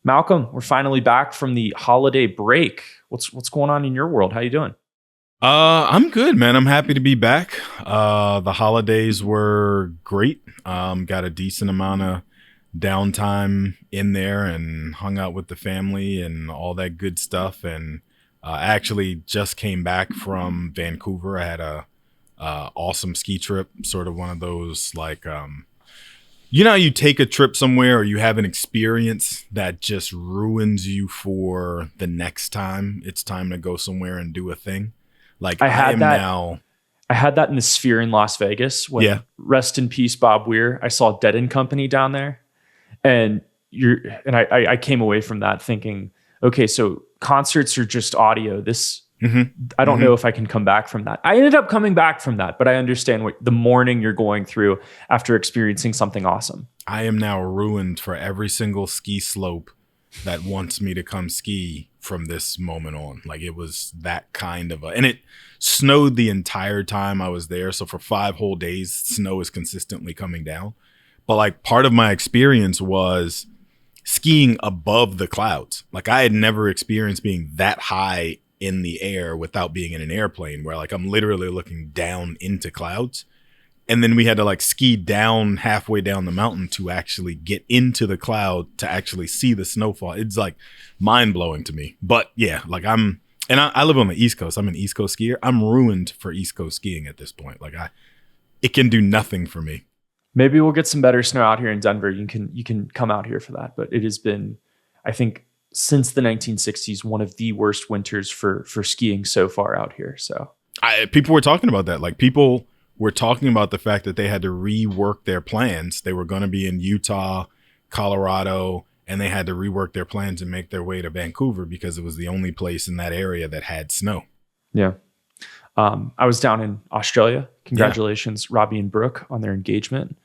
Malcolm, we're finally back from the holiday break. What's going on in your world? How you doing? I'm good, man. I'm happy to be back. The holidays were great. Got a decent amount of downtime in there and hung out with the family and all that good stuff. And I actually just came back from Vancouver. I had a awesome ski trip, sort of one of those like you know, you take a trip somewhere or you have an experience that just ruins you for the next time it's time to go somewhere and do a thing. Like I had that in the Sphere in Las Vegas when rest in peace Bob Weir. I saw Dead and Company down there, and I came away from that thinking, okay, so concerts are just audio. I don't know if I can come back from that. I ended up coming back from that, but I understand what the mourning you're going through after experiencing something awesome. I am now ruined for every single ski slope that wants me to come ski from this moment on. Like, it was that kind of and it snowed the entire time I was there. So for 5 whole days, snow is consistently coming down. But like, part of my experience was skiing above the clouds. Like, I had never experienced being that high in the air without being in an airplane, where like I'm literally looking down into clouds. And then we had to like ski down halfway down the mountain to actually get into the cloud to actually see the snowfall. It's like mind blowing to me. But yeah, like I live on the East Coast. I'm an East Coast skier. I'm ruined for East Coast skiing at this point. Like it can do nothing for me. Maybe we'll get some better snow out here in Denver. You can come out here for that. But it has been, I think, since the 1960s, one of the worst winters for skiing so far out here. So people were talking about that. Like, people were talking about the fact that they had to rework their plans. They were going to be in Utah, Colorado, and they had to rework their plans and make their way to Vancouver because it was the only place in that area that had snow. Yeah. I was down in Australia. Congratulations, Robbie and Brooke, on their engagement.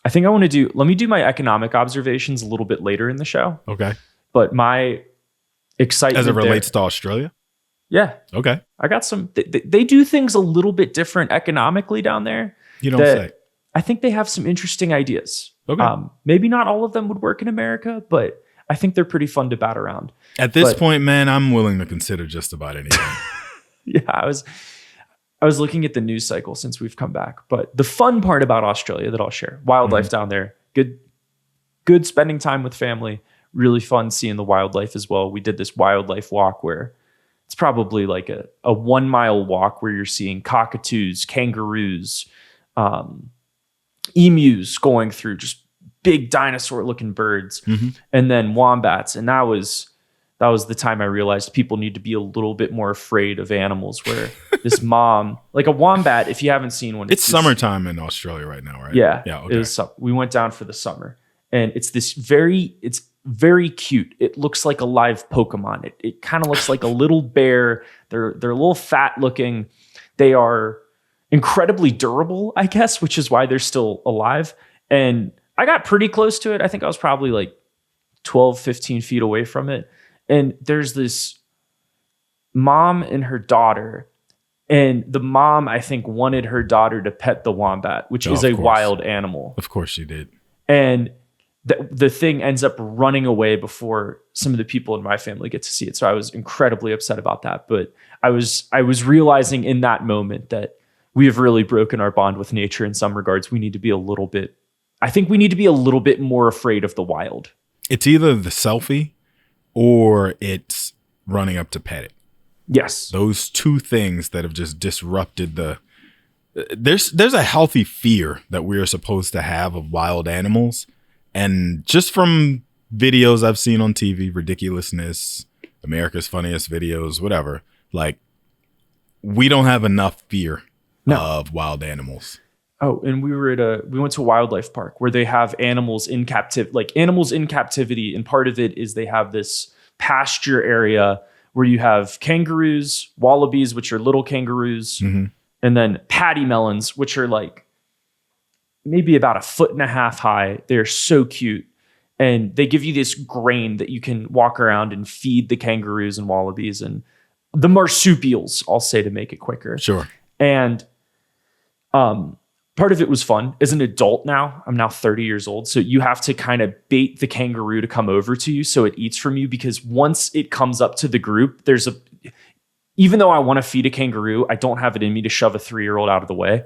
I think let me do my economic observations a little bit later in the show. Okay. But my excitement as it relates to Australia? Yeah. Okay. I got some, they do things a little bit different economically down there. You don't say. I think they have some interesting ideas. Okay. Maybe not all of them would work in America, but I think they're pretty fun to bat around. At this point, man, I'm willing to consider just about anything. Yeah, I was looking at the news cycle since we've come back. But the fun part about Australia that I'll share, wildlife down there, good spending time with family, really fun seeing the wildlife as well. We did this wildlife walk where it's probably like a 1 mile walk where you're seeing cockatoos, kangaroos, emus going through, just big dinosaur looking birds, and then wombats. And that was the time I realized people need to be a little bit more afraid of animals, where this mom, like a wombat, if you haven't seen one. It's summertime in Australia right now, right? Yeah. Yeah. Okay. We went down for the summer, and it's very cute. It looks like a live Pokemon. It kind of looks like a little bear. They're a little fat looking. They are incredibly durable, I guess, which is why they're still alive. And I got pretty close to it. I think I was probably like 12, 15 feet away from it. And there's this mom and her daughter. And the mom, I think, wanted her daughter to pet the wombat, which is a wild animal. Of course she did. And the thing ends up running away before some of the people in my family get to see it. So I was incredibly upset about that. But I was realizing in that moment that we have really broken our bond with nature in some regards. We need to be a little bit more afraid of the wild. It's either the selfie or it's running up to pet it. Yes. Those two things that have just disrupted there's a healthy fear that we are supposed to have of wild animals. And just from videos I've seen on TV, Ridiculousness, America's Funniest Videos, whatever, like, we don't have enough fear of wild animals. Oh, and we went to a wildlife park where they have animals in captivity. And part of it is they have this pasture area where you have kangaroos, wallabies, which are little kangaroos, and then patty melons, which are like maybe about 1.5 feet high. They're so cute. And they give you this grain that you can walk around and feed the kangaroos and wallabies and the marsupials, I'll say, to make it quicker. Sure. And part of it was fun. As an adult now, I'm now 30 years old. So you have to kind of bait the kangaroo to come over to you so it eats from you, because once it comes up to the group, even though I want to feed a kangaroo, I don't have it in me to shove a 3-year-old out of the way.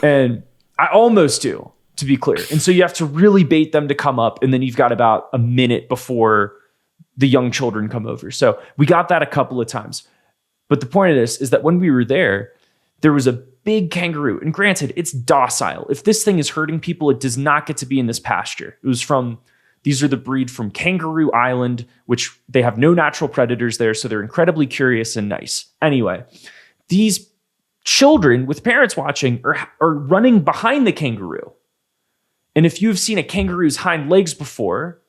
And I almost do, to be clear. And so you have to really bait them to come up. And then you've got about a minute before the young children come over. So we got that a couple of times. But the point of this is that when we were there was a big kangaroo. And granted, it's docile. If this thing is hurting people, it does not get to be in this pasture. These are the breed from Kangaroo Island, which they have no natural predators there. So they're incredibly curious and nice. Anyway, these children with parents watching are running behind the kangaroo. And if you've seen a kangaroo's hind legs before,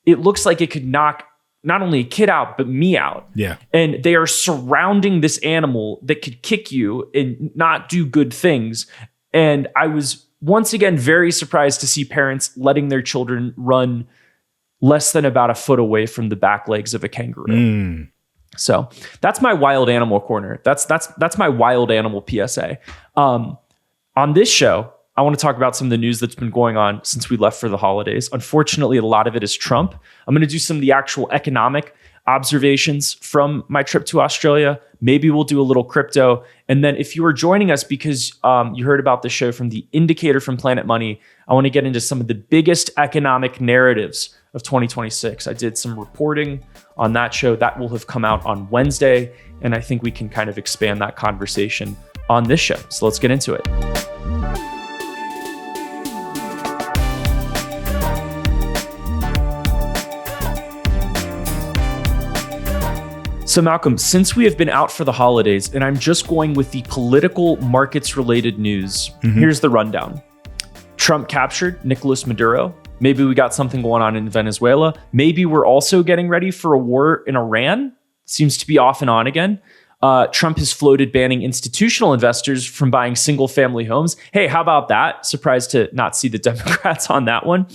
it looks like it could knock not only a kid out, but me out. Yeah. And they are surrounding this animal that could kick you and not do good things. And I was once again very surprised to see parents letting their children run less than about a foot away from the back legs of a kangaroo. So that's my wild animal corner. That's my wild animal PSA. On this show, I want to talk about some of the news that's been going on since we left for the holidays. Unfortunately, a lot of it is Trump. I'm going to do some of the actual economic observations from my trip to Australia. Maybe we'll do a little crypto. And then if you are joining us because you heard about the show from The Indicator from Planet Money, I want to get into some of the biggest economic narratives of 2026. I did some reporting on that show. That will have come out on Wednesday. And I think we can kind of expand that conversation on this show. So let's get into it. So Malcolm, since we have been out for the holidays, and I'm just going with the political markets related news, here's the rundown. Trump captured Nicolas Maduro. Maybe we got something going on in Venezuela. Maybe we're also getting ready for a war in Iran. Seems to be off and on again. Trump has floated banning institutional investors from buying single family homes. Hey, how about that? Surprised to not see the Democrats on that one.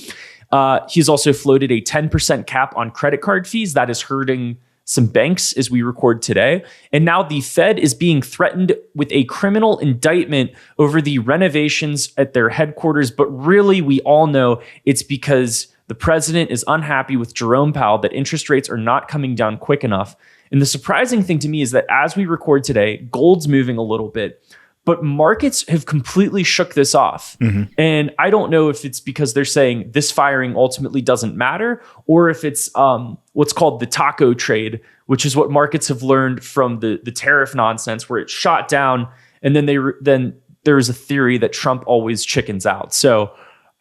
He's also floated a 10% cap on credit card fees. That is hurting some banks as we record today. And now the Fed is being threatened with a criminal indictment over the renovations at their headquarters. But really, we all know it's because the president is unhappy with Jerome Powell that interest rates are not coming down quick enough. And the surprising thing to me is that as we record today, gold's moving a little bit, but markets have completely shook this off. And I don't know if it's because they're saying this firing ultimately doesn't matter, or if it's what's called the taco trade, which is what markets have learned from the tariff nonsense, where it shot down, and then there is a theory that Trump always chickens out. So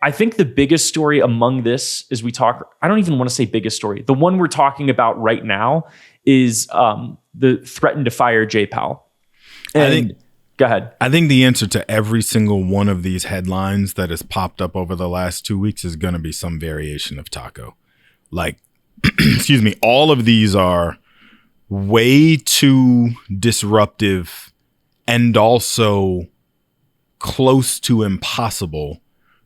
I think the biggest story among this is I don't even want to say biggest story. The one we're talking about right now is the threatened to fire Jay Powell. Go ahead. I think the answer to every single one of these headlines that has popped up over the last 2 weeks is going to be some variation of taco. Like, excuse me, all of these are way too disruptive and also close to impossible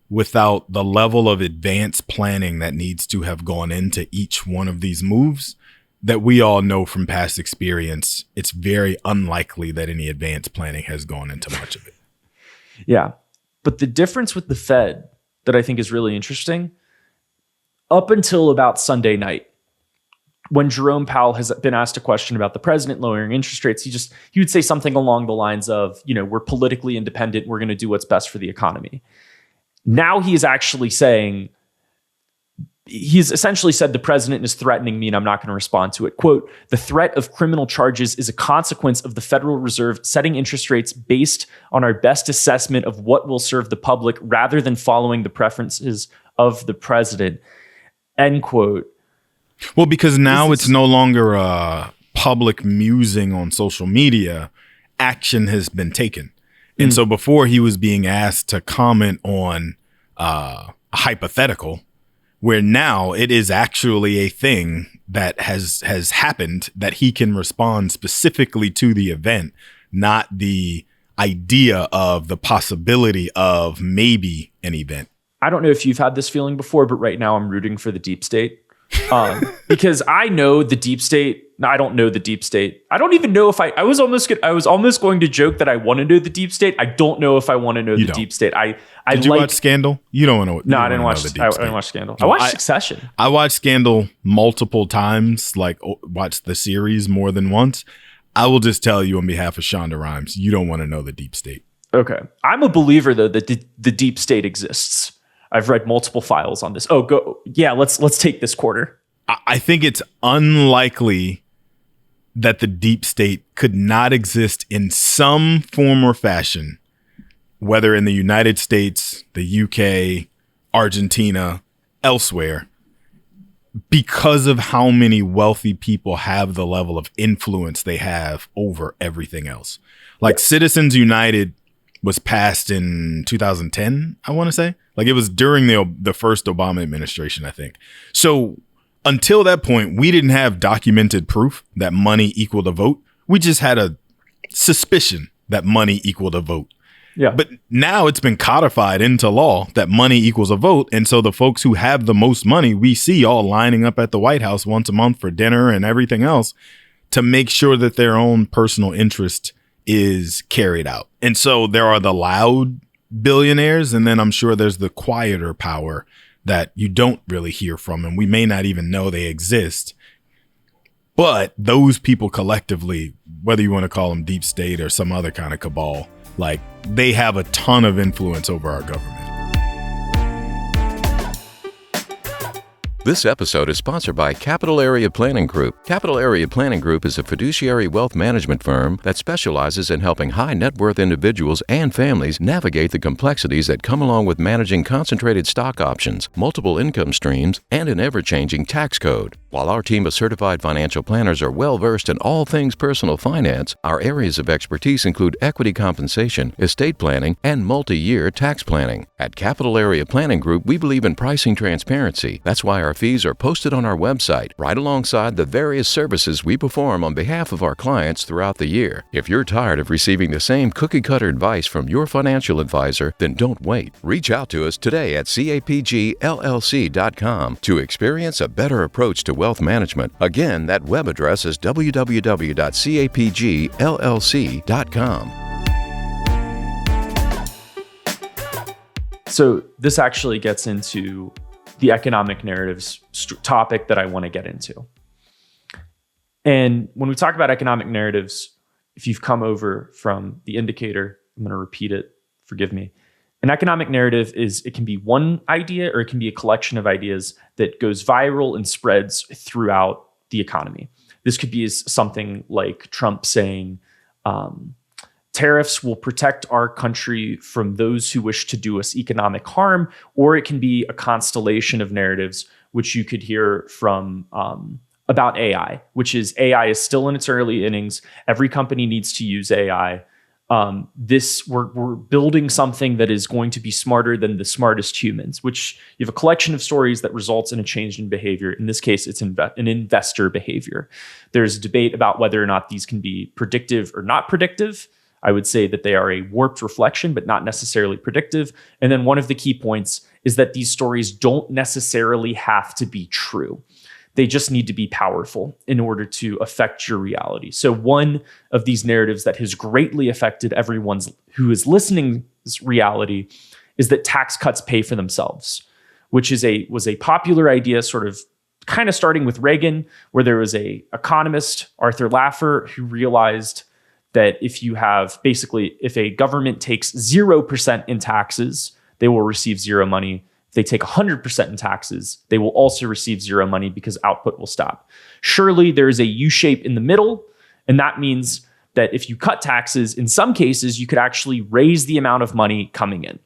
without the level of advanced planning that needs to have gone into each one of these moves. That we all know from past experience, it's very unlikely that any advanced planning has gone into much of it. Yeah. But the difference with the Fed that I think is really interesting, up until about Sunday night, when Jerome Powell has been asked a question about the president lowering interest rates, he would say something along the lines of, we're politically independent. We're going to do what's best for the economy. Now he is actually saying, he's essentially said the president is threatening me and I'm not going to respond to it. Quote, the threat of criminal charges is a consequence of the Federal Reserve setting interest rates based on our best assessment of what will serve the public rather than following the preferences of the president. End quote. Well, because now it's no longer a public musing on social media. Action has been taken. And so before he was being asked to comment on a hypothetical, where now it is actually a thing that has happened that he can respond specifically to the event, not the idea of the possibility of maybe an event. I don't know if you've had this feeling before, but right now I'm rooting for the deep state. Because I know the deep state. No, I don't know the deep state. I don't even know if I was almost going to joke that I want to know the deep state. I don't know if I want to know the deep state. Did you watch Scandal? You don't want to know. No, I didn't watch. I didn't watch Scandal. I watched Succession. I watched Scandal multiple times. Like watched the series more than once. I will just tell you on behalf of Shonda Rhimes, you don't want to know the deep state. Okay, I'm a believer though that the deep state exists. I've read multiple files on this. Oh, go. Yeah, let's take this quarter. I think it's unlikely that the deep state could not exist in some form or fashion, whether in the United States, the UK, Argentina, elsewhere, because of how many wealthy people have the level of influence they have over everything else. Like Citizens United was passed in 2010, I want to say. Like it was during the first Obama administration, I think. So until that point, we didn't have documented proof that money equaled a vote. We just had a suspicion that money equaled a vote. Yeah. But now it's been codified into law that money equals a vote. And so the folks who have the most money, we see all lining up at the White House once a month for dinner and everything else to make sure that their own personal interest is carried out. And so there are the loud billionaires, and then I'm sure there's the quieter power that you don't really hear from, and we may not even know they exist. But those people collectively, whether you want to call them deep state or some other kind of cabal, like they have a ton of influence over our government. This episode is sponsored by Capital Area Planning Group. Capital Area Planning Group is a fiduciary wealth management firm that specializes in helping high net worth individuals and families navigate the complexities that come along with managing concentrated stock options, multiple income streams, and an ever-changing tax code. While our team of certified financial planners are well-versed in all things personal finance, our areas of expertise include equity compensation, estate planning, and multi-year tax planning. At Capital Area Planning Group, we believe in pricing transparency. That's why our fees are posted on our website, right alongside the various services we perform on behalf of our clients throughout the year. If you're tired of receiving the same cookie-cutter advice from your financial advisor, then don't wait. Reach out to us today at capgllc.com to experience a better approach to wealth management. Again, that web address is www.capgllc.com. So this actually gets into the economic narratives topic that I want to get into. And when we talk about economic narratives, if you've come over from the indicator, I'm going to repeat it, forgive me. An economic narrative it can be one idea or it can be a collection of ideas that goes viral and spreads throughout the economy. This could be something like Trump saying, tariffs will protect our country from those who wish to do us economic harm, or it can be a constellation of narratives, which you could hear from about AI, which is AI is still in its early innings. Every company needs to use AI. We're building something that is going to be smarter than the smartest humans, which you have a collection of stories that results in a change in behavior. In this case, it's an investor behavior. There's a debate about whether or not these can be predictive or not predictive. I would say that they are a warped reflection, but not necessarily predictive. And then one of the key points is that these stories don't necessarily have to be true. They just need to be powerful in order to affect your reality. So one of these narratives that has greatly affected everyone's who is listening's reality is that tax cuts pay for themselves, which was a popular idea sort of kind of starting with Reagan, where there was a economist, Arthur Laffer, who realized that if a government takes 0% in taxes, they will receive zero money. If they take 100% in taxes, they will also receive zero money because output will stop. Surely there is a U-shape in the middle, and that means that if you cut taxes, in some cases, you could actually raise the amount of money coming in.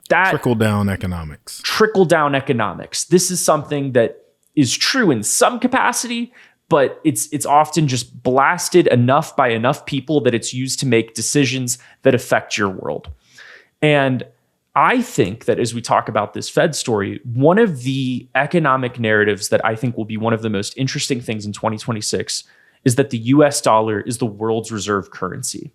Trickle-down economics. Trickle-down economics. This is something that is true in some capacity, but it's often just blasted enough by enough people that it's used to make decisions that affect your world. And I think that as we talk about this Fed story, one of the economic narratives that I think will be one of the most interesting things in 2026 is that the US dollar is the world's reserve currency.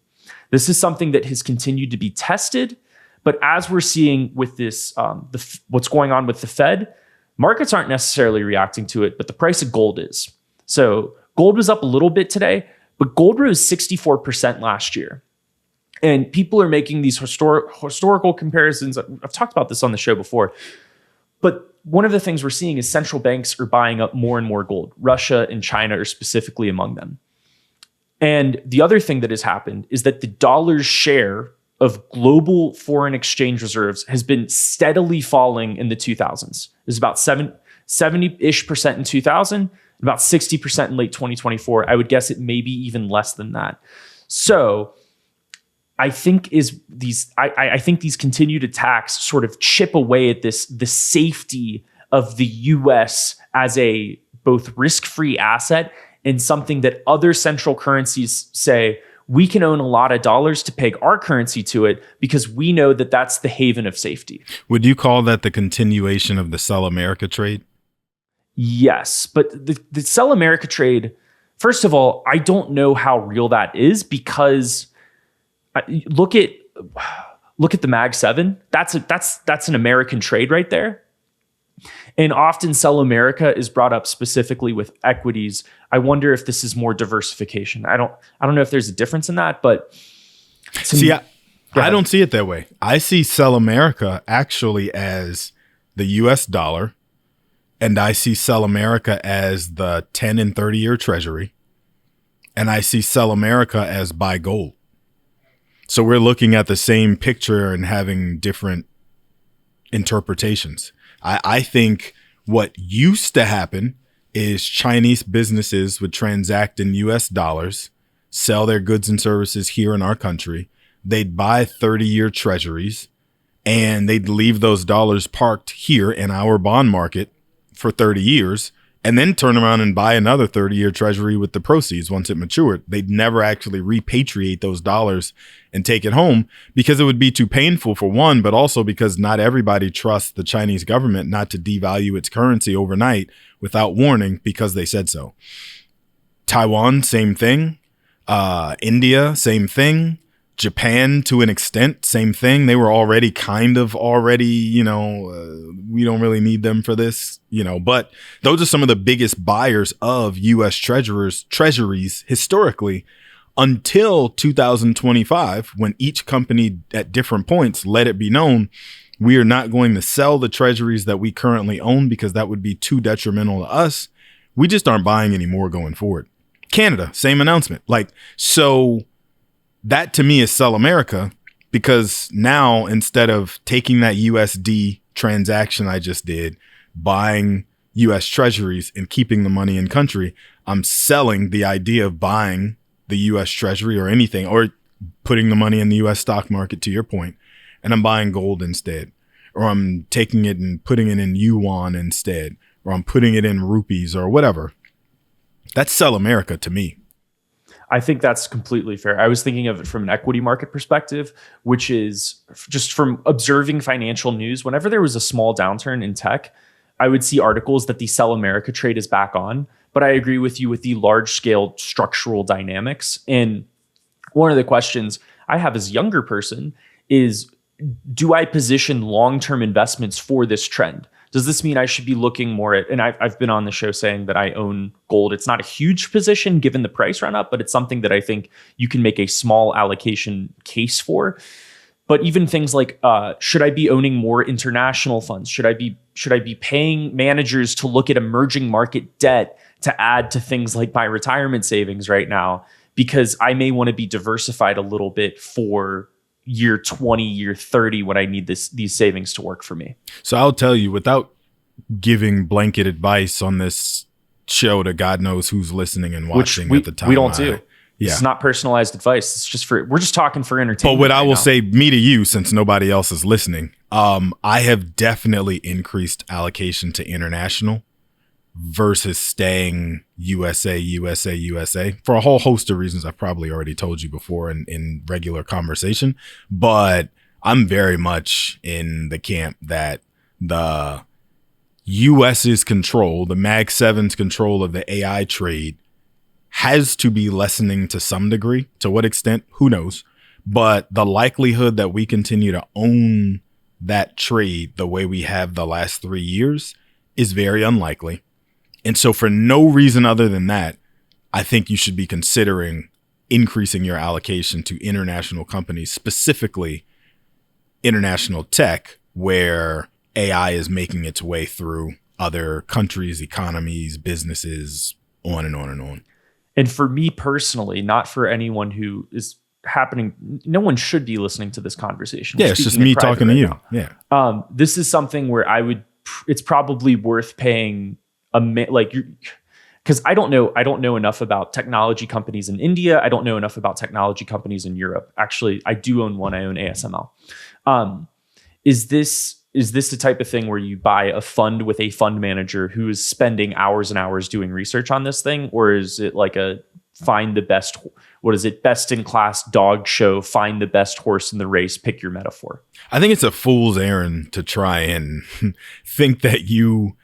This is something that has continued to be tested, but as we're seeing with this, what's going on with the Fed, Markets aren't necessarily reacting to it, but the price of gold is. So gold was up a little bit today, but gold rose 64% last year. And people are making these historical comparisons. I've talked about this on the show before. But one of the things we're seeing is central banks are buying up more and more gold. Russia and China are specifically among them. And the other thing that has happened is that the dollar's share of global foreign exchange reserves has been steadily falling in the 2000s. It was about 70-ish% in 2000, about 60% in late 2024. I would guess it may be even less than that. So I think I think these continued attacks sort of chip away at the safety of the US as a both risk-free asset and something that other central currencies say, we can own a lot of dollars to peg our currency to it because we know that that's the haven of safety. Would you call that the continuation of the Sell America trade? Yes, but the Sell America trade, first of all, I don't know how real that is because look at the Mag 7. That's an American trade right there. And often Sell America is brought up specifically with equities. I wonder if this is more diversification. I don't know if there's a difference in that, but I don't see it that way. I see Sell America actually as the US dollar, and I see Sell America as the 10 and 30-year treasury, and I see Sell America as buy gold. So we're looking at the same picture and having different interpretations. I think what used to happen is Chinese businesses would transact in US dollars, sell their goods and services here in our country. They'd buy 30-year treasuries and they'd leave those dollars parked here in our bond market for 30 years and then turn around and buy another 30-year treasury with the proceeds once it matured. They'd never actually repatriate those dollars and take it home because it would be too painful for one, but also because not everybody trusts the Chinese government not to devalue its currency overnight without warning because they said so. Taiwan, same thing. India, same thing. Japan, to an extent, same thing. They were already we don't really need them for this, but those are some of the biggest buyers of U.S. treasuries historically until 2025, when each company at different points let it be known, we are not going to sell the treasuries that we currently own because that would be too detrimental to us. We just aren't buying any more going forward. Canada, same announcement. So that to me is Sell America, because now instead of taking that USD transaction I just did, buying US treasuries and keeping the money in country, I'm selling the idea of buying the US treasury or anything, or putting the money in the US stock market, to your point, and I'm buying gold instead, or I'm taking it and putting it in yuan instead, or I'm putting it in rupees or whatever. That's Sell America to me. I think that's completely fair. I was thinking of it from an equity market perspective, which is just from observing financial news. Whenever there was a small downturn in tech, I would see articles that the Sell America trade is back on. But I agree with you with the large scale structural dynamics. And one of the questions I have as a younger person is, do I position long-term investments for this trend? Does this mean I should be looking more at, and I've been on the show saying that I own gold. It's not a huge position given the price run up, but it's something that I think you can make a small allocation case for. But even things like, should I be owning more international funds? Should I be paying managers to look at emerging market debt to add to things like my retirement savings right now? Because I may want to be diversified a little bit for year 20, year 30 when I need these savings to work for me. So I'll tell you, without giving blanket advice on this show to God knows who's listening and watching at the time. We don't do. Yeah. It's not personalized advice. It's just we're just talking for entertainment. But what I will say, me to you, since nobody else is listening, I have definitely increased allocation to international versus staying USA for a whole host of reasons I've probably already told you before in regular conversation. But I'm very much in the camp that the US's control, the Mag 7's control of the AI trade has to be lessening to some degree. To what extent, who knows? But the likelihood that we continue to own that trade the way we have the last 3 years is very unlikely. And so for no reason other than that, I think you should be considering increasing your allocation to international companies, specifically international tech, where AI is making its way through other countries, economies, businesses, on and on and on. And for me personally, not for anyone who is happening, no one should be listening to this conversation. Yeah, it's just me talking to you. Now. Yeah. This is something where it's probably worth paying because I don't know enough about technology companies in India. I don't know enough about technology companies in Europe. Actually, I do own one. I own ASML. Is this the type of thing where you buy a fund with a fund manager who is spending hours and hours doing research on this thing? Or is it like a find the best, best in class dog show, find the best horse in the race, pick your metaphor? I think it's a fool's errand to try and think that you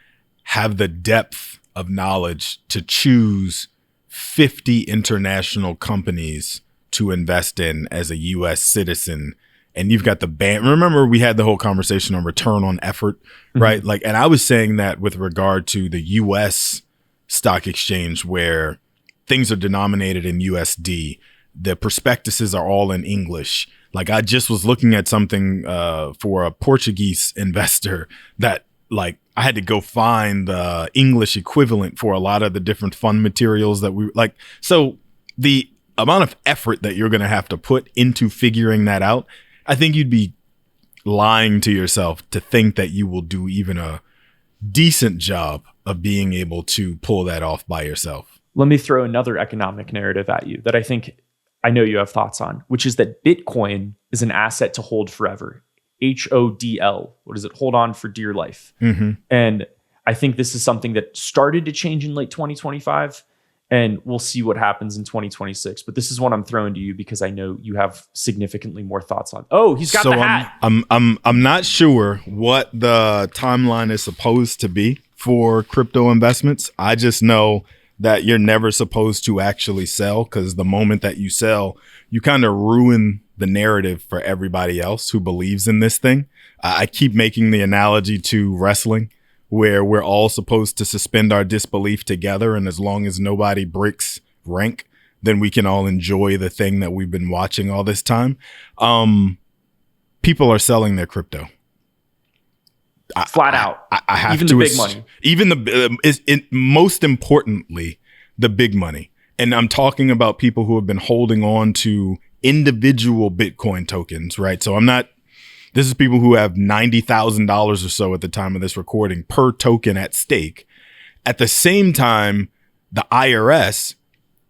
have the depth of knowledge to choose 50 international companies to invest in as a U.S. citizen. And you've got the ban. Remember, we had the whole conversation on return on effort, right? Mm-hmm. And I was saying that with regard to the U.S. stock exchange, where things are denominated in USD, the prospectuses are all in English. Like, I just was looking at something for a Portuguese investor that, like, I had to go find the English equivalent for a lot of the different fund materials that we like. So the amount of effort that you're going to have to put into figuring that out, I think you'd be lying to yourself to think that you will do even a decent job of being able to pull that off by yourself. Let me throw another economic narrative at you that I know you have thoughts on, which is that Bitcoin is an asset to hold forever. HODL. What does it? Hold on for dear life. Mm-hmm. And I think this is something that started to change in late 2025. And we'll see what happens in 2026. But this is what I'm throwing to you because I know you have significantly more thoughts on. Oh, he's got the hat. I'm not sure what the timeline is supposed to be for crypto investments. I just know that you're never supposed to actually sell, because the moment that you sell, you kind of ruin the narrative for everybody else who believes in this thing. I keep making the analogy to wrestling, where we're all supposed to suspend our disbelief together. And as long as nobody breaks rank, then we can all enjoy the thing that we've been watching all this time. People are selling their crypto. Flat out. I have even to. The big money. Even most importantly, the big money. And I'm talking about people who have been holding on to individual Bitcoin tokens, right? So this is people who have $90,000 or so at the time of this recording per token at stake. At the same time, the IRS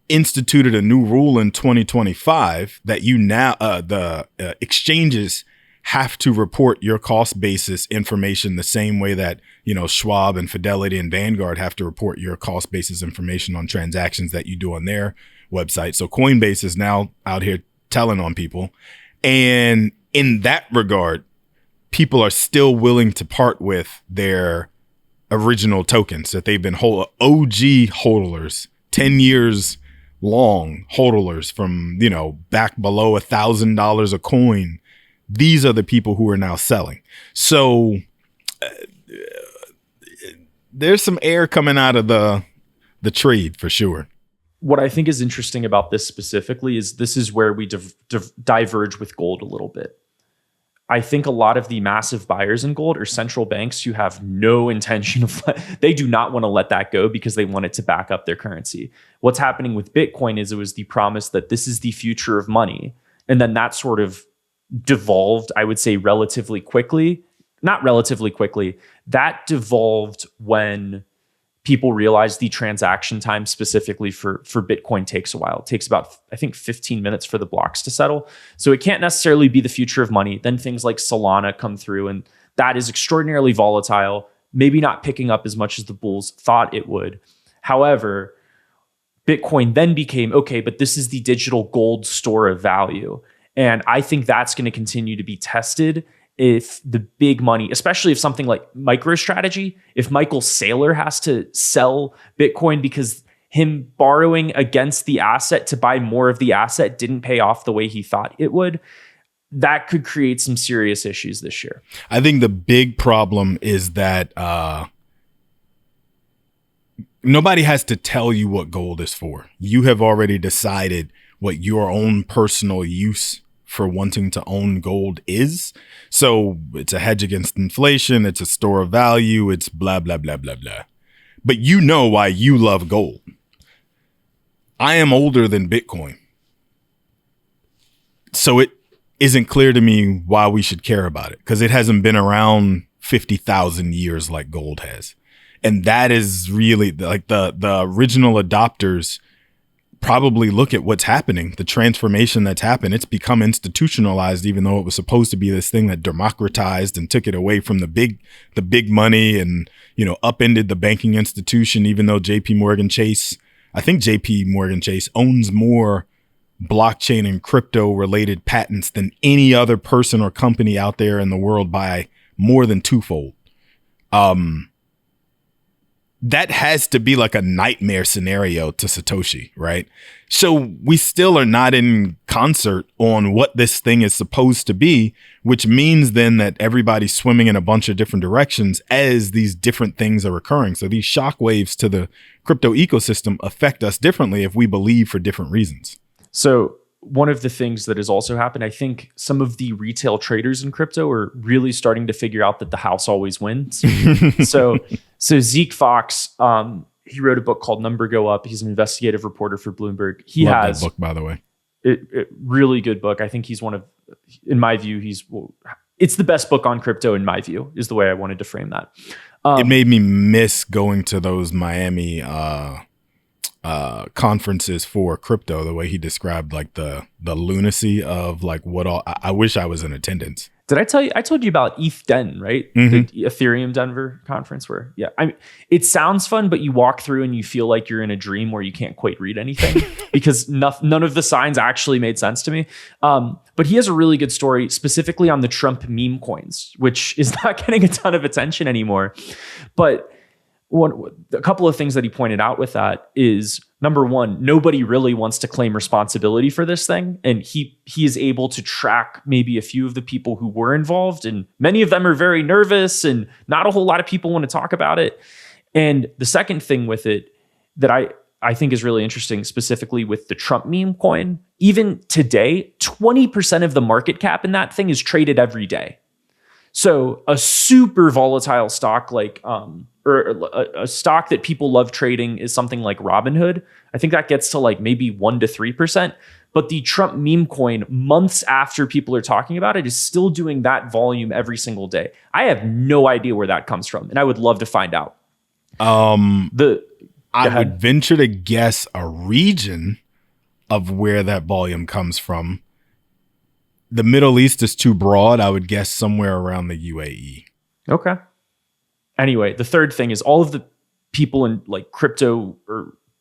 instituted a new rule in 2025 that the exchanges have to report your cost basis information the same way that, Schwab and Fidelity and Vanguard have to report your cost basis information on transactions that you do on their website. So Coinbase is now out here telling on people. And in that regard, people are still willing to part with their original tokens that they've been OG hodlers, 10 years long hodlers from, back below $1,000 a coin. These are the people who are now selling. So there's some air coming out of the trade for sure. What I think is interesting about this specifically is this is where we diverge with gold a little bit. I think a lot of the massive buyers in gold are central banks who have no intention of, they do not want to let that go because they want it to back up their currency. What's happening with Bitcoin is it was the promise that this is the future of money. And then that sort of devolved, I would say, relatively quickly. Not relatively quickly. That devolved when people realize the transaction time specifically for Bitcoin takes a while. It takes about, I think, 15 minutes for the blocks to settle. So it can't necessarily be the future of money. Then things like Solana come through, and that is extraordinarily volatile, maybe not picking up as much as the bulls thought it would. However, Bitcoin then became, okay, but this is the digital gold store of value. And I think that's going to continue to be tested if the big money, especially if something like MicroStrategy, if Michael Saylor has to sell Bitcoin because him borrowing against the asset to buy more of the asset didn't pay off the way he thought it would, that could create some serious issues this year. I think the big problem is that nobody has to tell you what gold is for. You have already decided what your own personal use for wanting to own gold is. So it's a hedge against inflation. It's a store of value. It's blah, blah, blah, blah, blah. But you know why you love gold. I am older than Bitcoin. So it isn't clear to me why we should care about it, because it hasn't been around 50,000 years like gold has. And that is really like the original adopters probably look at what's happening, the transformation that's happened. It's become institutionalized, even though it was supposed to be this thing that democratized and took it away from the big money and, upended the banking institution, even though I think JP Morgan Chase owns more blockchain and crypto related patents than any other person or company out there in the world by more than twofold. That has to be like a nightmare scenario to Satoshi, right? So we still are not in concert on what this thing is supposed to be, which means then that everybody's swimming in a bunch of different directions as these different things are occurring. So these shockwaves to the crypto ecosystem affect us differently if we believe for different reasons. So one of the things that has also happened, I think some of the retail traders in crypto are really starting to figure out that the house always wins. So Zeke Fox, he wrote a book called Number Go Up. He's an investigative reporter for Bloomberg. Love that book, by the way. Really good book. I think he's in my view, it's the best book on crypto in my view, is the way I wanted to frame that. It made me miss going to those Miami conferences for crypto, the way he described like the lunacy of like what all. I wish I was in attendance. Did I tell you? I told you about ETH Den, right? Mm-hmm. The Ethereum Denver conference it sounds fun, but you walk through and you feel like you're in a dream where you can't quite read anything because none of the signs actually made sense to me. But he has a really good story specifically on the Trump meme coins, which is not getting a ton of attention anymore. But a couple of things that he pointed out with that is, number one, nobody really wants to claim responsibility for this thing. And he is able to track maybe a few of the people who were involved. And many of them are very nervous and not a whole lot of people want to talk about it. And the second thing with it that I think is really interesting, specifically with the Trump meme coin, even today, 20% of the market cap in that thing is traded every day. So a super volatile stock like, or a stock that people love trading is something like Robinhood. I think that gets to like maybe 1% to 3%. But the Trump meme coin, months after people are talking about it, is still doing that volume every single day. I have no idea where that comes from, and I would love to find out. I would venture to guess a region of where that volume comes from. The Middle East is too broad. I would guess somewhere around the UAE. Okay. Anyway, the third thing is all of the people in like crypto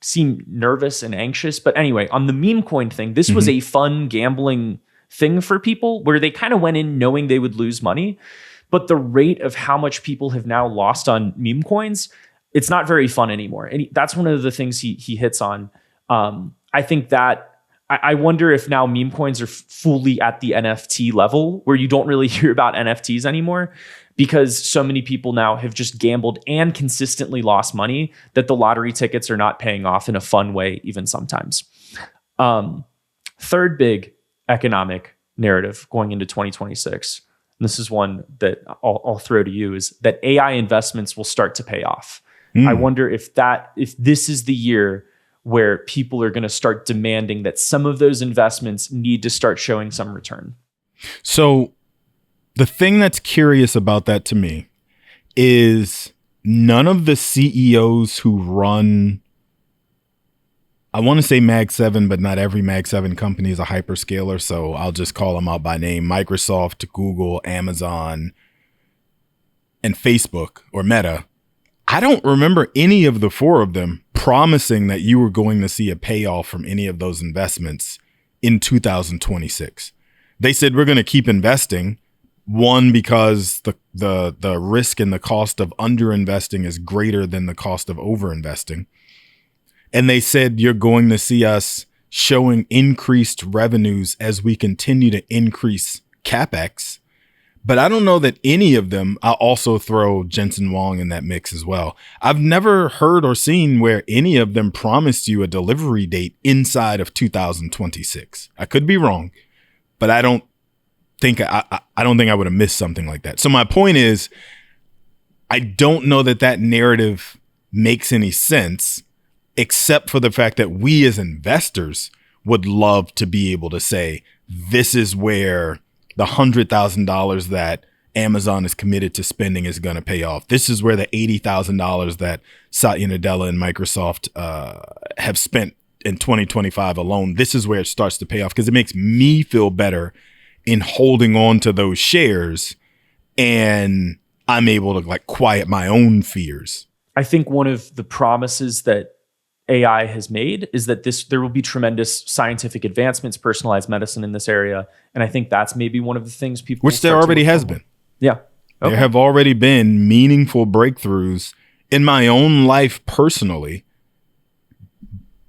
seem nervous and anxious. But anyway, on the meme coin thing, this was a fun gambling thing for people where they kind of went in knowing they would lose money. But the rate of how much people have now lost on meme coins, it's not very fun anymore. And that's one of the things he hits on. I think that I wonder if now meme coins are fully at the NFT level where you don't really hear about NFTs anymore because so many people now have just gambled and consistently lost money that the lottery tickets are not paying off in a fun way, even sometimes. Third big economic narrative going into 2026, and this is one that I'll throw to you, is that AI investments will start to pay off. I wonder if this is the year where people are going to start demanding that some of those investments need to start showing some return. So the thing that's curious about that to me is none of the CEOs who run, I want to say Mag 7, but not every Mag 7 company is a hyperscaler. So I'll just call them out by name: Microsoft, Google, Amazon, and Facebook or Meta. I don't remember any of the four of them promising that you were going to see a payoff from any of those investments in 2026. They said, we're going to keep investing. One, because the risk and the cost of underinvesting is greater than the cost of overinvesting. And they said, you're going to see us showing increased revenues as we continue to increase CapEx. But I don't know that any of them, I'll also throw Jensen Huang in that mix as well. I've never heard or seen where any of them promised you a delivery date inside of 2026. I could be wrong, but I don't think I would have missed something like that. So my point is, I don't know that narrative makes any sense, except for the fact that we as investors would love to be able to say, this is where the $100,000 that Amazon is committed to spending is going to pay off. This is where the $80,000 that Satya Nadella and Microsoft have spent in 2025 alone, this is where it starts to pay off, because it makes me feel better in holding on to those shares, and I'm able to like quiet my own fears. I think one of the promises that AI has made is that there will be tremendous scientific advancements, personalized medicine in this area. And I think that's maybe one of the things people... Which there already has been. Yeah. Okay. There have already been meaningful breakthroughs in my own life personally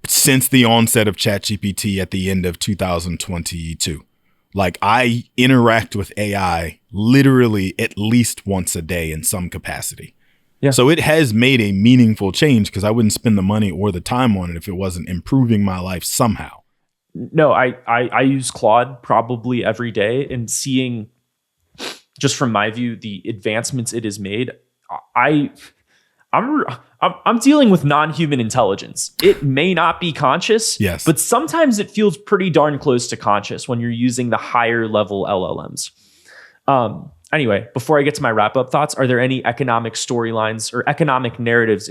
since the onset of ChatGPT at the end of 2022. Like, I interact with AI literally at least once a day in some capacity. Yeah. So it has made a meaningful change, because I wouldn't spend the money or the time on it if it wasn't improving my life somehow. No, I use Claude probably every day, and seeing, just from my view, the advancements it has made, I'm dealing with non-human intelligence. It may not be conscious, yes, but sometimes it feels pretty darn close to conscious when you're using the higher level LLMs. Anyway, before I get to my wrap-up thoughts, are there any economic storylines or economic narratives,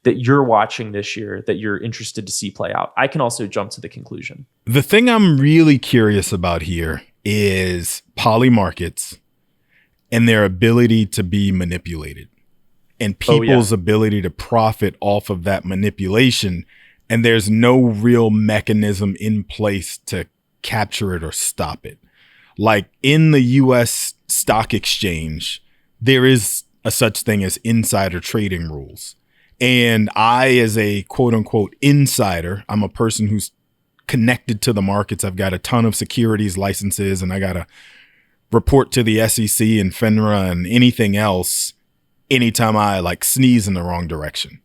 that you're watching this year that you're interested to see play out? I can also jump to the conclusion. The thing I'm really curious about here is poly markets and their ability to be manipulated, and people's ability to profit off of that manipulation. And there's no real mechanism in place to capture it or stop it. Like in the US stock exchange, there is a such thing as insider trading rules. And I, as a quote unquote insider, I'm a person who's connected to the markets. I've got a ton of securities licenses, and I got to report to the SEC and FINRA and anything else anytime I like sneeze in the wrong direction.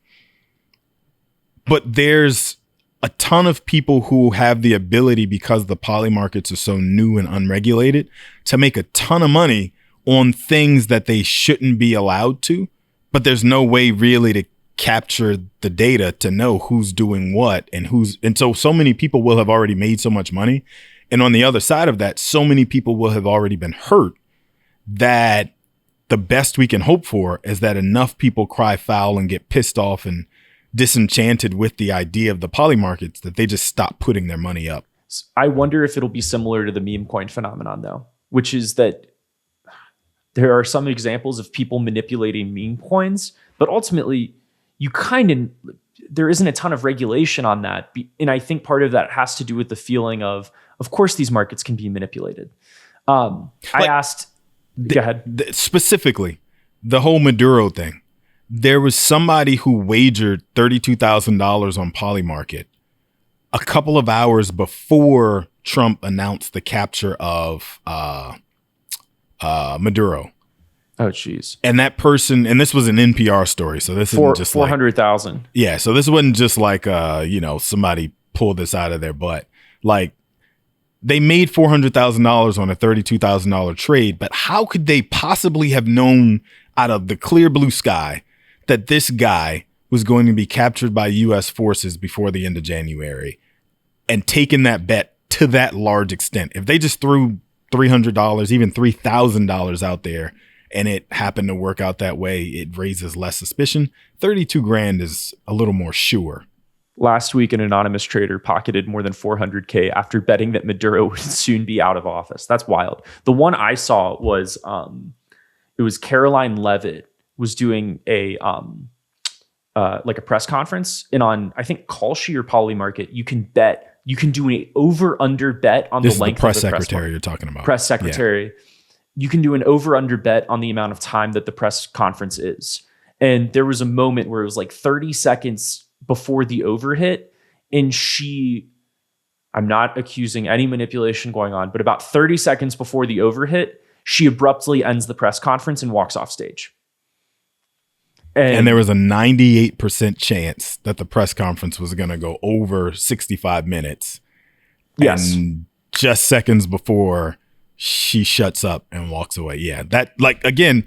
But there's a ton of people who have the ability, because the poly markets are so new and unregulated, to make a ton of money on things that they shouldn't be allowed to. But there's no way really to capture the data to know who's doing what and so many people will have already made so much money. And on the other side of that, so many people will have already been hurt that the best we can hope for is that enough people cry foul and get pissed off and disenchanted with the idea of the poly markets that they just stop putting their money up. I wonder if it'll be similar to the meme coin phenomenon, though, which is that there are some examples of people manipulating meme coins, but ultimately there isn't a ton of regulation on that. And I think part of that has to do with the feeling of course, these markets can be manipulated. I asked, go ahead. Specifically, the whole Maduro thing. There was somebody who wagered $32,000 on Polymarket a couple of hours before Trump announced the capture of Maduro. Oh, geez. And that person, and this was an NPR story, so this isn't just 400,000. Yeah, so this wasn't just like somebody pulled this out of their butt. Like, they made $400,000 on a $32,000 trade, but how could they possibly have known out of the clear blue sky that this guy was going to be captured by U.S. forces before the end of January and taken that bet to that large extent? If they just threw $300, even $3,000 out there, and it happened to work out that way, it raises less suspicion. 32 grand is a little more sure. Last week, an anonymous trader pocketed more than $400K after betting that Maduro would soon be out of office. That's wild. The one I saw was, it was Caroline Levitt was doing a press conference, and on, I think, Kalshi or Polymarket, you can do an over-under bet on the length of the press secretary you're talking about. Press secretary. Yeah. You can do an over-under bet on the amount of time that the press conference is. And there was a moment where it was like 30 seconds before the over hit, and I'm not accusing any manipulation going on, but about 30 seconds before the over hit, She abruptly ends the press conference and walks off stage. And there was a 98% chance that the press conference was going to go over 65 minutes. Yes. And just seconds before, she shuts up and walks away. Yeah, that, like, again,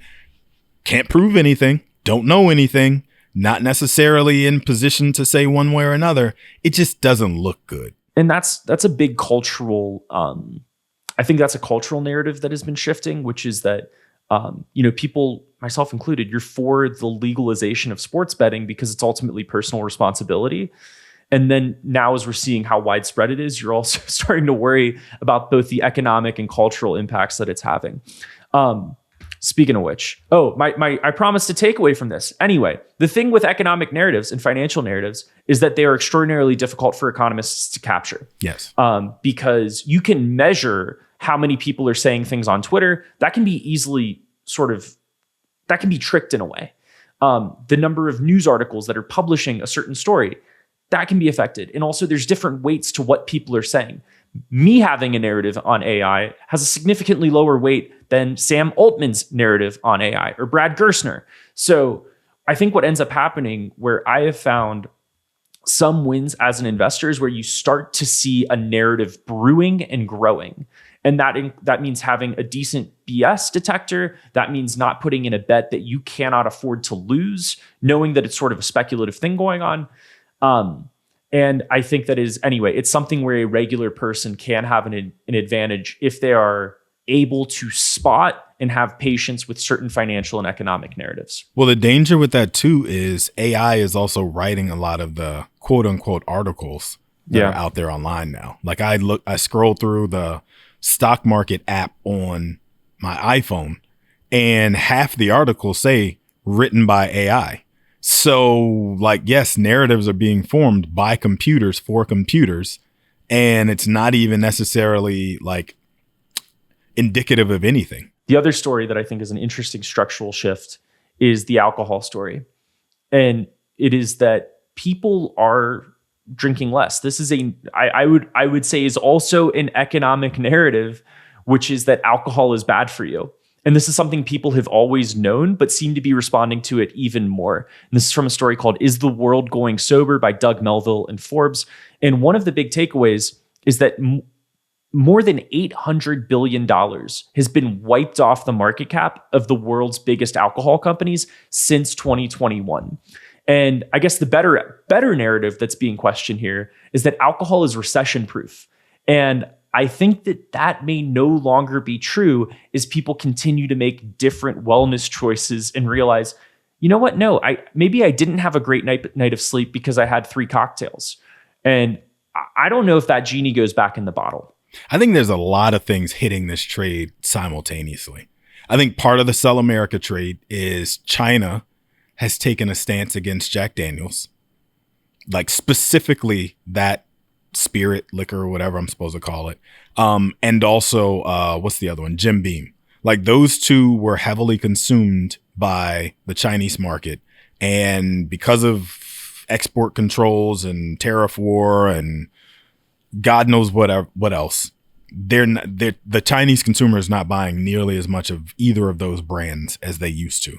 can't prove anything, don't know anything, not necessarily in position to say one way or another. It just doesn't look good. And that's a big cultural, I think that's a cultural narrative that has been shifting, which is that, people, myself included, you're for the legalization of sports betting because it's ultimately personal responsibility. And then now, as we're seeing how widespread it is, you're also starting to worry about both the economic and cultural impacts that it's having. Speaking of which, I promised a takeaway from this. Anyway, the thing with economic narratives and financial narratives is that they are extraordinarily difficult for economists to capture. Yes. Because you can measure how many people are saying things on Twitter. That can be easily that can be tricked in a way. The number of news articles that are publishing a certain story, that can be affected. And also there's different weights to what people are saying. Me having a narrative on AI has a significantly lower weight than Sam Altman's narrative on AI or Brad Gerstner. So I think what ends up happening, where I have found some wins as an investor, is where you start to see a narrative brewing and growing. And that means having a decent BS detector. That means not putting in a bet that you cannot afford to lose, knowing that it's sort of a speculative thing going on. And I think that is, anyway, it's something where a regular person can have an advantage if they are able to spot and have patience with certain financial and economic narratives. Well, the danger with that too is AI is also writing a lot of the quote unquote articles that are out there online now. Like I scroll through the stock market app on my iPhone and half the articles say written by AI. So, like, yes, narratives are being formed by computers for computers, and it's not even necessarily like indicative of anything. The other story that I think is an interesting structural shift is the alcohol story. And it is that people are drinking less. This is I would say is also an economic narrative, which is that alcohol is bad for you. And this is something people have always known, but seem to be responding to it even more. And this is from a story called Is the World Going Sober by Doug Melville and Forbes. And one of the big takeaways is that more than $800 billion has been wiped off the market cap of the world's biggest alcohol companies since 2021. And I guess the better narrative that's being questioned here is that alcohol is recession-proof. And I think that may no longer be true as people continue to make different wellness choices and realize, you know what? No, maybe I didn't have a great night of sleep because I had 3 cocktails. And I don't know if that genie goes back in the bottle. I think there's a lot of things hitting this trade simultaneously. I think part of the Sell America trade is China has taken a stance against Jack Daniels, like specifically that spirit liquor or whatever I'm supposed to call it. And also, what's the other one? Jim Beam. Like those two were heavily consumed by the Chinese market. And because of export controls and tariff war and God knows what else, the Chinese consumer is not buying nearly as much of either of those brands as they used to.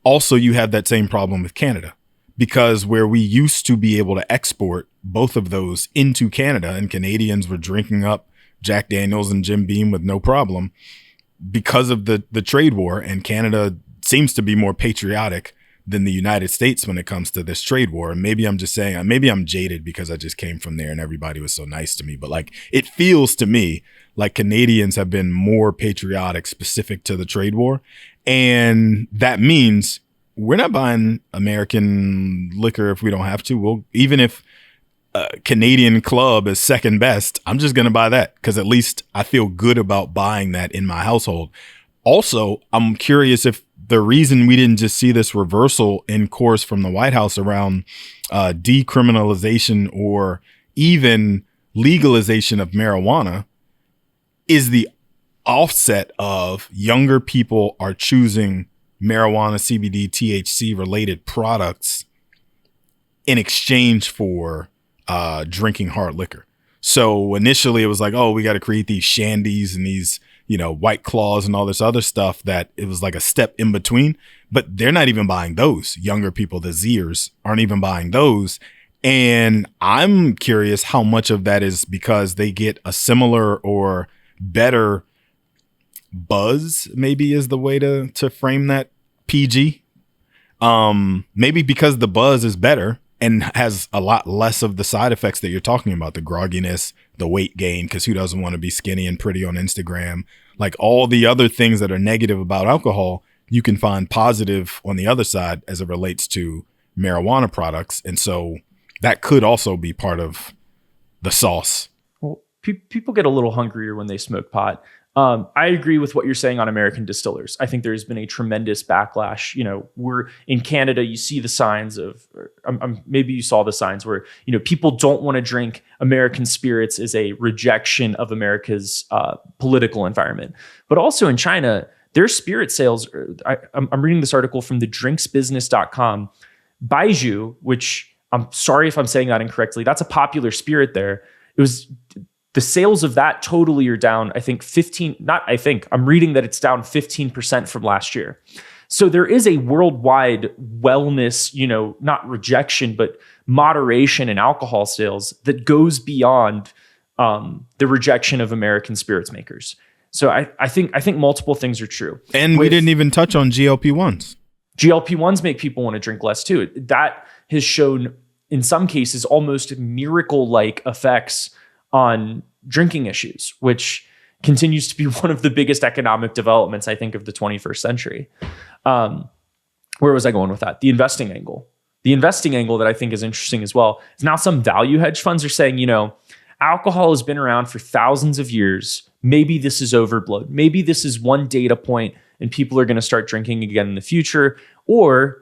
Also, you have that same problem with Canada, because where we used to be able to export both of those into Canada and Canadians were drinking up Jack Daniels and Jim Beam with no problem because of the trade war. And Canada seems to be more patriotic than the United States when it comes to this trade war. And maybe I'm just saying, maybe I'm jaded because I just came from there and everybody was so nice to me. But like, it feels to me like Canadians have been more patriotic specific to the trade war. And that means we're not buying American liquor if we don't have to. Well, even if Canadian Club is second best, I'm just going to buy that because at least I feel good about buying that in my household. Also, I'm curious if the reason we didn't just see this reversal in course from the White House around decriminalization or even legalization of marijuana is the offset of younger people are choosing marijuana, CBD, THC related products in exchange for drinking hard liquor. So initially it was like, oh, we got to create these shandies and these White Claws and all this other stuff that it was like a step in between, but they're not even buying those. Younger people, the Zers, aren't even buying those. And I'm curious how much of that is because they get a similar or better buzz, maybe is the way to frame that, PG. Maybe because the buzz is better and has a lot less of the side effects that you're talking about, the grogginess, the weight gain, because who doesn't want to be skinny and pretty on Instagram? Like all the other things that are negative about alcohol, you can find positive on the other side as it relates to marijuana products. And so that could also be part of the sauce. Well, people get a little hungrier when they smoke pot. I agree with what you're saying on American distillers. I think there's been a tremendous backlash. We're in Canada, you see the signs of, maybe you saw the signs where, people don't want to drink American spirits as a rejection of America's political environment. But also in China, their spirit sales, I'm reading this article from the drinksbusiness.com, Baijiu, which I'm sorry if I'm saying that incorrectly. That's a popular spirit there. The sales of that totally are down, I'm reading that it's down 15% from last year. So there is a worldwide wellness, not rejection, but moderation in alcohol sales that goes beyond the rejection of American spirits makers. So I think multiple things are true. And we didn't even touch on GLP-1s. GLP-1s make people want to drink less too. That has shown, in some cases, almost miracle-like effects on drinking issues, which continues to be one of the biggest economic developments, I think, of the 21st century. Where was I going with that? The investing angle. The investing angle that I think is interesting as well is now some value hedge funds are saying, alcohol has been around for thousands of years. Maybe this is overblown. Maybe this is one data point and people are going to start drinking again in the future. Or,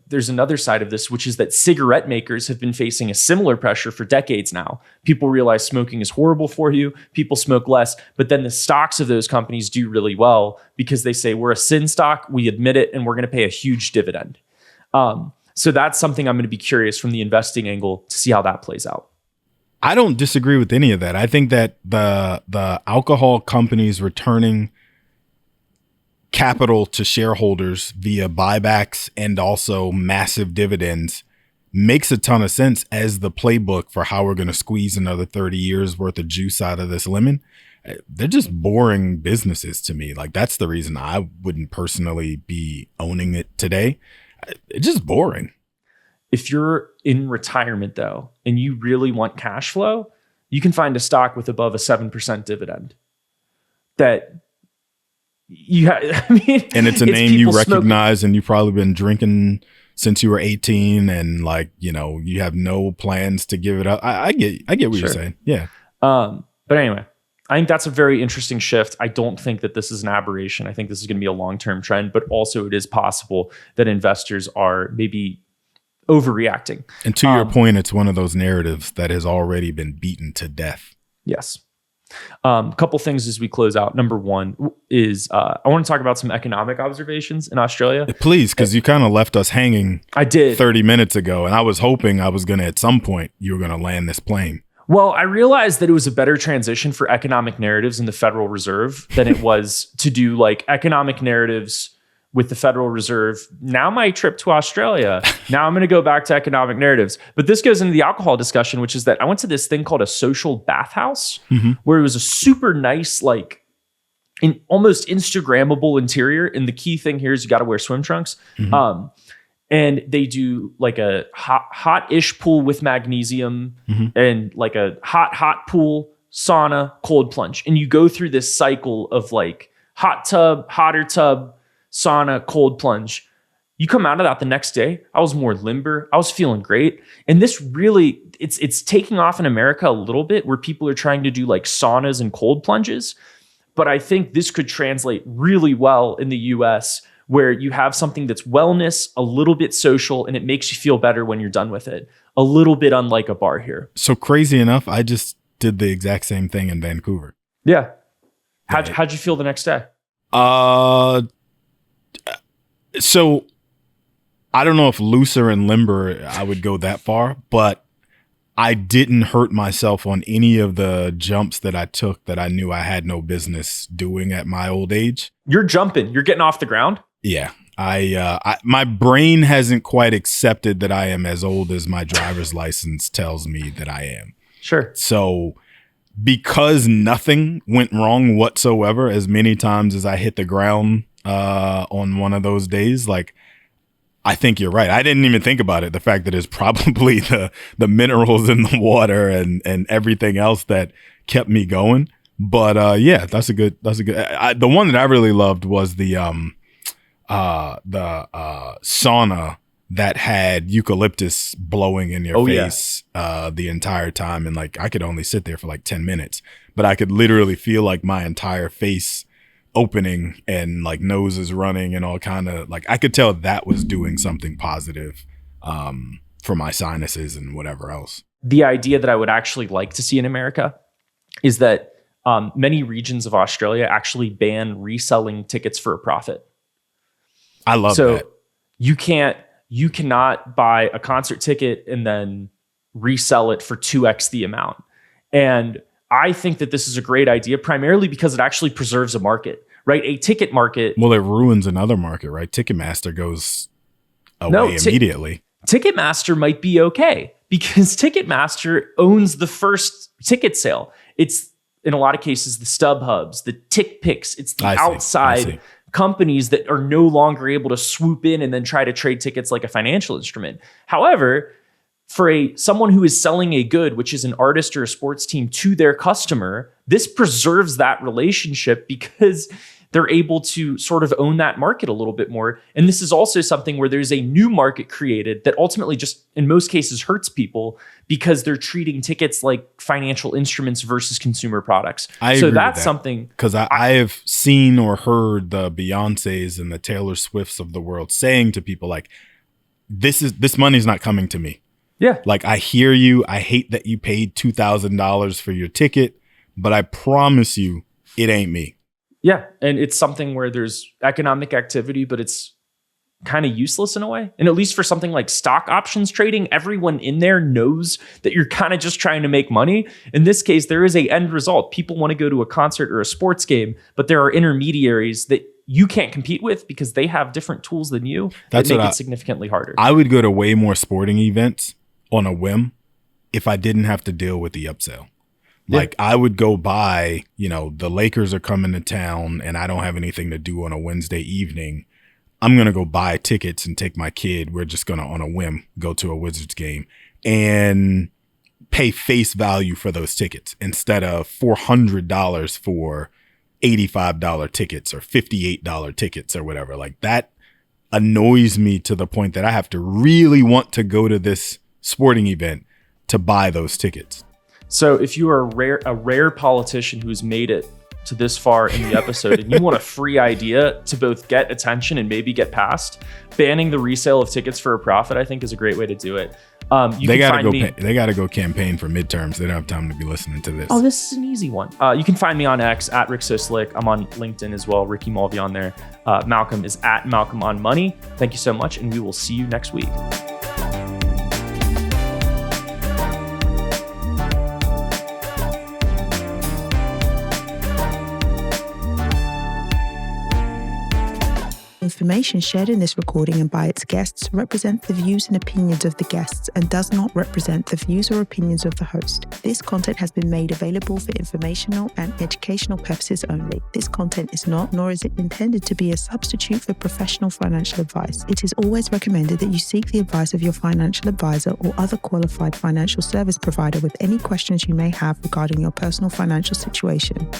there's another side of this, which is that cigarette makers have been facing a similar pressure for decades now. People realize smoking is horrible for you. People smoke less, but then the stocks of those companies do really well because they say we're a sin stock, we admit it, and we're going to pay a huge dividend. So that's something I'm going to be curious from the investing angle to see how that plays out. I don't disagree with any of that. I think that the alcohol companies returning capital to shareholders via buybacks and also massive dividends makes a ton of sense as the playbook for how we're going to squeeze another 30 years worth of juice out of this lemon. They're just boring businesses to me. Like, that's the reason I wouldn't personally be owning it today. It's just boring. If you're in retirement though, and you really want cash flow, you can find a stock with above a 7% dividend that and it's a name you recognize and you've probably been drinking since you were 18 and you have no plans to give it up. I get what you're saying. Yeah. But anyway, I think that's a very interesting shift. I don't think that this is an aberration. I think this is going to be a long-term trend, but also it is possible that investors are maybe overreacting. And to your point, it's one of those narratives that has already been beaten to death. Yes. A couple things as we close out. Number one is I want to talk about some economic observations in Australia. Please, because you kind of left us hanging. I did 30 minutes ago, and I was hoping I was going to, at some point, you were going to land this plane. Well, I realized that it was a better transition for economic narratives in the Federal Reserve than it was to do like economic narratives with the Federal Reserve. Now my trip to Australia, now I'm going to go back to economic narratives. But this goes into the alcohol discussion, which is that I went to this thing called a social bathhouse, where it was a super nice, like almost Instagrammable interior. And the key thing here is you got to wear swim trunks. And they do like a hot-ish pool with magnesium and like a hot pool, sauna, cold plunge. And you go through this cycle of like hot tub, hotter tub, sauna, cold plunge. You come out of that the next day, I was more limber. I was feeling great. And this really, it's taking off in America a little bit where people are trying to do like saunas and cold plunges. But I think this could translate really well in the US, where you have something that's wellness, a little bit social, and it makes you feel better when you're done with it. A little bit unlike a bar here. So crazy enough, I just did the exact same thing in Vancouver. Yeah. How'd you feel the next day? So I don't know if looser and limber, I would go that far, but I didn't hurt myself on any of the jumps that I took that I knew I had no business doing at my old age. You're jumping. You're getting off the ground. Yeah. My brain hasn't quite accepted that I am as old as my driver's license tells me that I am. Sure. So because nothing went wrong whatsoever, as many times as I hit the ground on one of those days, like, I think you're right. I didn't even think about it. The fact that it's probably the minerals in the water and everything else that kept me going. But yeah, that's a good. The one that I really loved was the sauna that had eucalyptus blowing in your face the entire time. And like, I could only sit there for like 10 minutes, but I could literally feel like my entire face opening and like nose is running and all kind of like, I could tell that was doing something positive for my sinuses and whatever else. The idea that I would actually like to see in America is that many regions of Australia actually ban reselling tickets for a profit. I love that. You cannot buy a concert ticket and then resell it for 2x the amount. And I think that this is a great idea, primarily because it actually preserves a market, right? A ticket market. Well, it ruins another market, right? Ticketmaster goes away immediately. Ticketmaster might be okay because Ticketmaster owns the first ticket sale. It's in a lot of cases the StubHubs, the TickPicks. It's the outside companies that are no longer able to swoop in and then try to trade tickets like a financial instrument. However, for someone who is selling a good, which is an artist or a sports team, to their customer, this preserves that relationship because they're able to sort of own that market a little bit more. And this is also something where there's a new market created that ultimately just, in most cases, hurts people because they're treating tickets like financial instruments versus consumer products. So that's something. Because I have seen or heard the Beyoncés and the Taylor Swifts of the world saying to people like, this money's not coming to me. Yeah. Like, I hear you. I hate that you paid $2,000 for your ticket, but I promise you it ain't me. Yeah. And it's something where there's economic activity, but it's kind of useless in a way. And at least for something like stock options trading, everyone in there knows that you're kind of just trying to make money. In this case, there is a end result. People want to go to a concert or a sports game, but there are intermediaries that you can't compete with because they have different tools than you that make it significantly harder. I would go to way more sporting events on a whim if I didn't have to deal with the upsell. Like, I would go buy, the Lakers are coming to town and I don't have anything to do on a Wednesday evening. I'm going to go buy tickets and take my kid. We're just going to, on a whim, go to a Wizards game and pay face value for those tickets instead of $400 for $85 tickets or $58 tickets or whatever. Like, that annoys me to the point that I have to really want to go to this sporting event to buy those tickets. So if you are a rare politician who's made it to this far in the episode and you want a free idea to both get attention and maybe get passed, banning the resale of tickets for a profit, I think, is a great way to do it. They got to go campaign for midterms. They don't have time to be listening to this. Oh, this is an easy one. You can find me on X at Rick Sislick. I'm on LinkedIn as well. Ricky Mulvey on there. Malcolm is at Malcolm on Money. Thank you so much, and we will see you next week. Information shared in this recording and by its guests represent the views and opinions of the guests and does not represent the views or opinions of the host. This content has been made available for informational and educational purposes only. This content is not, nor is it intended to be a substitute for professional financial advice. It is always recommended that you seek the advice of your financial advisor or other qualified financial service provider with any questions you may have regarding your personal financial situation.